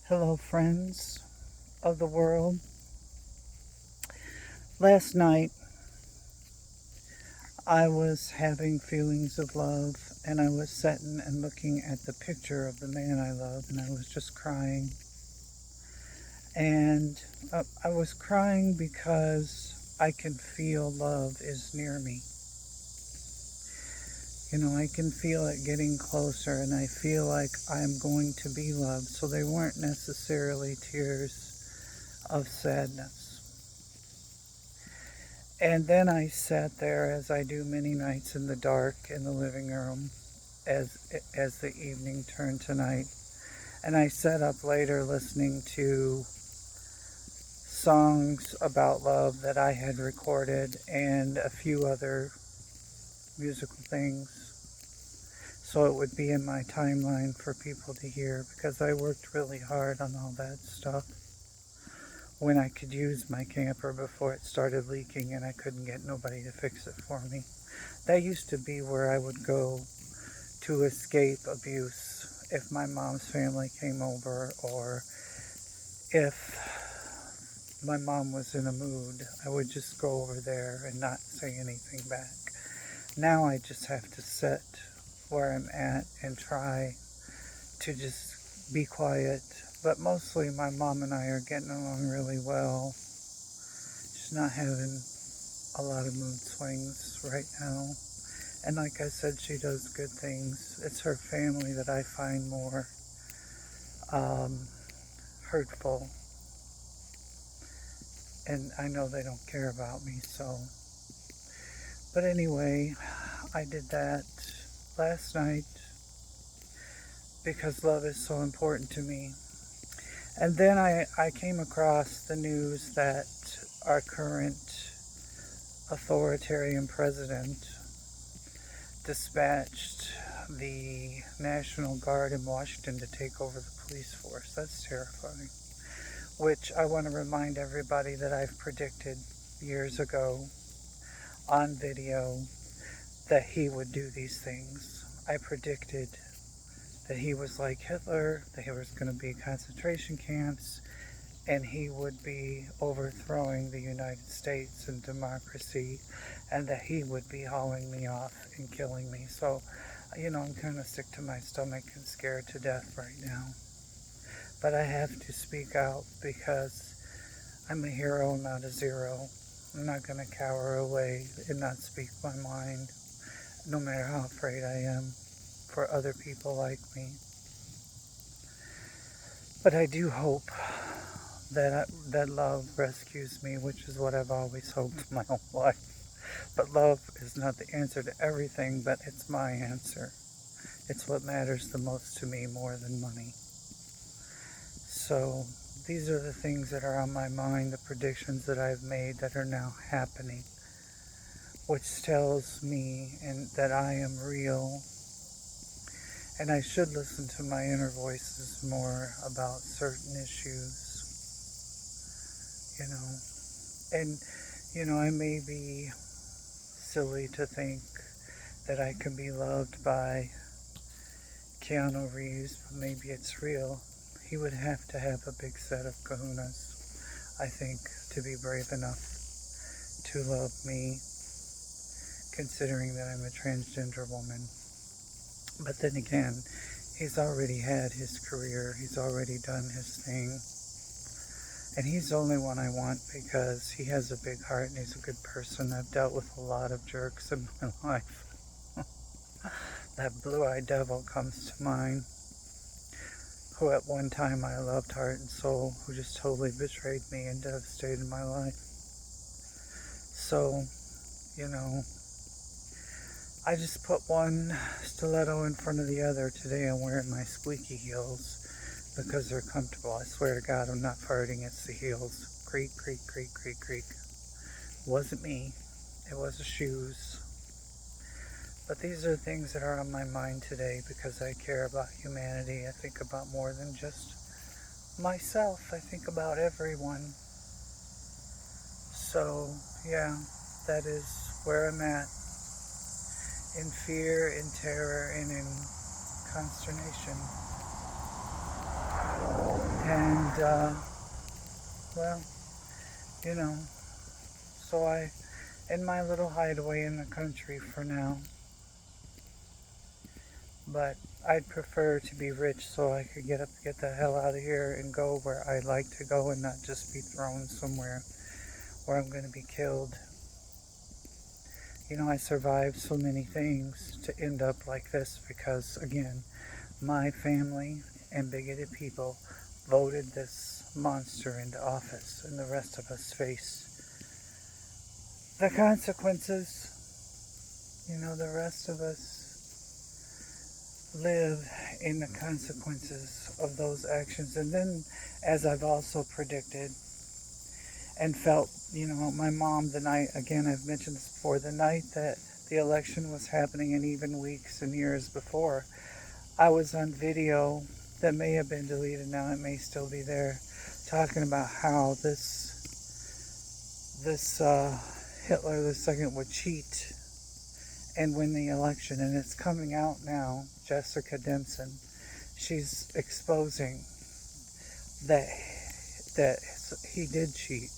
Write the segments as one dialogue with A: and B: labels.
A: Hello, friends of the world. Last night, I was having feelings of love, and I was sitting and looking at the picture of the man I love, and I was just crying. And I was crying because I can feel love is near me. I can feel it getting closer, and I feel like I'm going to be loved. So they weren't necessarily tears of sadness. And then I sat there, as I do many nights in the dark in the living room, as the evening turned to night. And I sat up later listening to songs about love that I had recorded and a few other musical things. So it would be in my timeline for people to hear, because I worked really hard on all that stuff when I could use my camper before it started leaking and I couldn't get nobody to fix it for me. That used to be where I would go to escape abuse if my mom's family came over, or if my mom was in a mood. I would just go over there and not say anything back. Now I just have to sit where I'm at and try to just be quiet. But mostly my mom and I are getting along really well. She's not having a lot of mood swings right now. And like I said, she does good things. It's her family that I find more hurtful. And I know they don't care about me, so. But anyway, I did that last night because love is so important to me. And then I came across the news that our current authoritarian president dispatched the National Guard in Washington to take over the police force. That's terrifying. Which I want to remind everybody that I've predicted years ago on video that he would do these things. I predicted that he was like Hitler, that there was going to be concentration camps, and he would be overthrowing the United States and democracy, and that he would be hauling me off and killing me. So, I'm kind of sick to my stomach and scared to death right now. But I have to speak out because I'm a hero, not a zero. I'm not going to cower away and not speak my mind, no matter how afraid I am for other people like me. But I do hope that love rescues me, which is what I've always hoped my whole life. But love is not the answer to everything, but it's my answer. It's what matters the most to me, more than money. So these are the things that are on my mind, the predictions that I've made that are now happening, which tells me that I am real. And I should listen to my inner voices more about certain issues, And, I may be silly to think that I can be loved by Keanu Reeves, but maybe it's real. He would have to have a big set of kahunas, I think, to be brave enough to love me, considering that I'm a transgender woman. But then again, he's already had his career, he's already done his thing. And he's the only one I want because he has a big heart and he's a good person. I've dealt with a lot of jerks in my life. That blue-eyed devil comes to mind, who at one time I loved heart and soul, who just totally betrayed me and devastated my life. So, I just put one stiletto in front of the other. Today I'm wearing my squeaky heels because they're comfortable. I swear to God, I'm not farting, it's the heels. Creak, creak, creak, creak, creak. It wasn't me. It was the shoes. But these are things that are on my mind today because I care about humanity. I think about more than just myself. I think about everyone. So, yeah, that is where I'm at. In fear, in terror, and in consternation. And, well, you know, so in my little hideaway in the country for now, but I'd prefer to be rich so I could get the hell out of here and go where I like to go and not just be thrown somewhere where I'm going to be killed. You know, I survived so many things to end up like this because, again, my family and bigoted people voted this monster into office, and the rest of us face the consequences. You know, the rest of us live in the consequences of those actions. And then, as I've also predicted and felt, you know, my mom, the night, again, I've mentioned this before, the night that the election was happening, and even weeks and years before, I was on video that may have been deleted now, it may still be there, talking about how this Hitler II would cheat and win the election. And it's coming out now. Jessica Denson, she's exposing that he did cheat,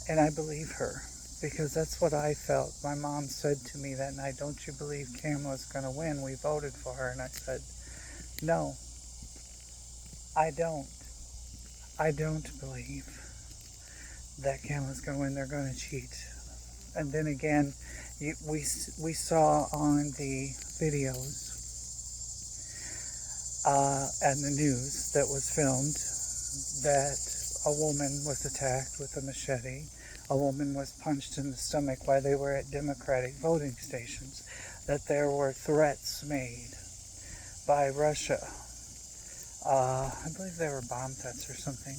A: and I believe her because that's what I felt. My mom said to me that night, "Don't you believe Kamala's going to win? We voted for her." And I said, "No, I don't. I don't believe that Kamala's going to win. They're going to cheat." And then again, we saw on the videos and the news that was filmed that a woman was attacked with a machete. A woman was punched in the stomach while they were at Democratic voting stations. That there were threats made by Russia. I believe they were bomb threats or something.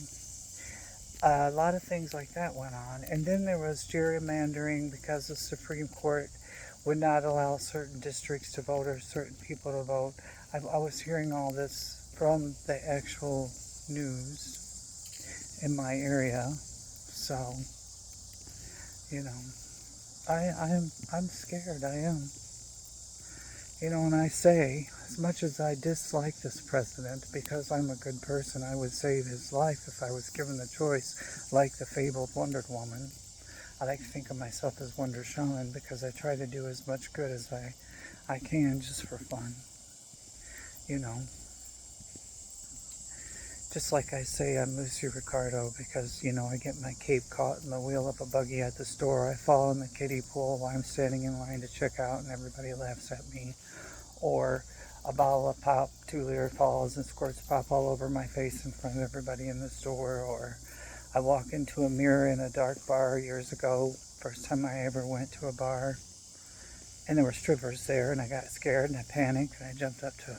A: A lot of things like that went on. And then there was gerrymandering because the Supreme Court would not allow certain districts to vote or certain people to vote. I was hearing all this from the actual news in my area. So, you know, I'm scared. I am. You know, and I say, as much as I dislike this president, because I'm a good person, I would save his life if I was given the choice, like the fabled Wonder Woman. I like to think of myself as Wonder Shaman because I try to do as much good as I can just for fun. You know. Just like I say, I'm Lucy Ricardo because, you know, I get my cape caught in the wheel of a buggy at the store. I fall in the kiddie pool while I'm standing in line to check out and everybody laughs at me. Or a bottle of pop 2-liter falls and squirts pop all over my face in front of everybody in the store. Or I walk into a mirror in a dark bar years ago, first time I ever went to a bar, and there were strippers there, and I got scared and I panicked and I jumped up to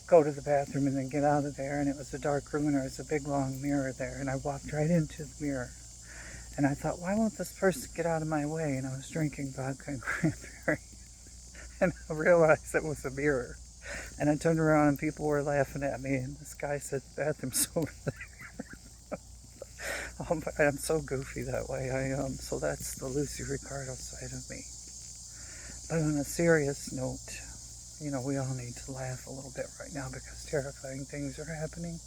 A: go to the bathroom and then get out of there, and it was a dark room and there was a big long mirror there, and I walked right into the mirror and I thought, why won't this person get out of my way? And I was drinking vodka and cranberry and I realized it was a mirror, and I turned around and people were laughing at me, and this guy said, "The bathroom's over there." I'm so goofy that way. So that's the Lucy Ricardo side of me. But on a serious note, you know, we all need to laugh a little bit right now because terrifying things are happening.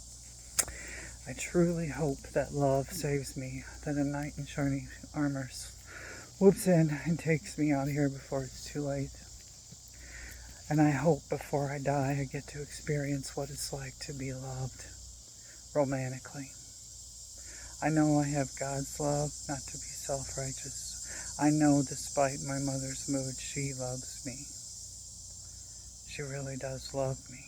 A: I truly hope that love saves me, that a knight in shining armor swoops in and takes me out of here before it's too late. And I hope before I die I get to experience what it's like to be loved romantically. I know I have God's love, not to be self-righteous. I know despite my mother's mood, she loves me. She really does love me.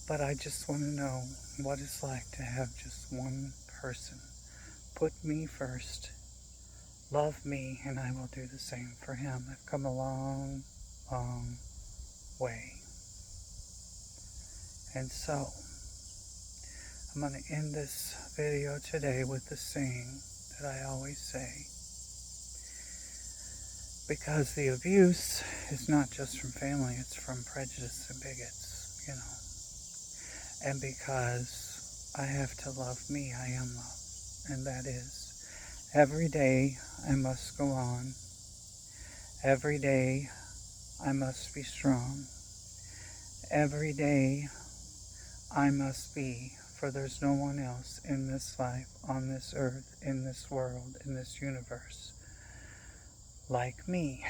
A: But I just want to know what it's like to have just one person put me first, love me, and I will do the same for him. I've come a long, long way. And so, I'm going to end this video today with the saying that I always say. Because the abuse is not just from family, it's from prejudice and bigots, you know. And because I have to love me, I am loved. And that is, every day I must go on. Every day I must be strong. Every day I must be for there's no one else in this life, on this earth, in this world, in this universe, like me.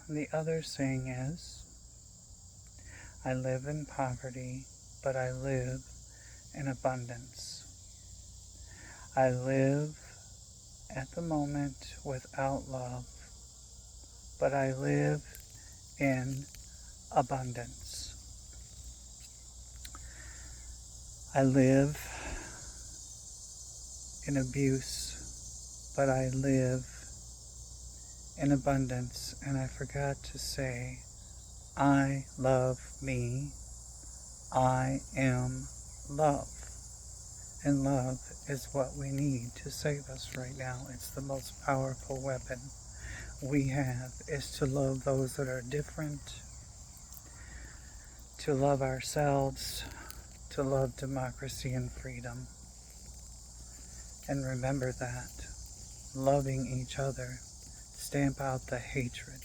A: The other saying is, I live in poverty, but I live in abundance. I live at the moment without love, but I live in abundance. I live in abuse, but I live in abundance. And I forgot to say, I love me. I am love. And love is what we need to save us right now. It's the most powerful weapon we have, is to love those that are different, to love ourselves, to love democracy and freedom. And remember that, loving each other, stamp out the hatred.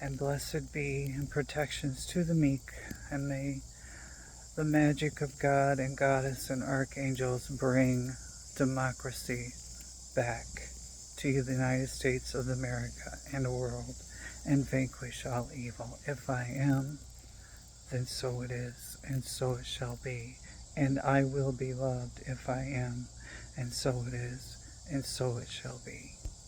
A: And blessed be and protections to the meek, and may the magic of God and Goddess and archangels bring democracy back to the United States of America and the world, and vanquish all evil. If I am, then so it is, and so it shall be. And I will be loved if I am, and so it is, and so it shall be.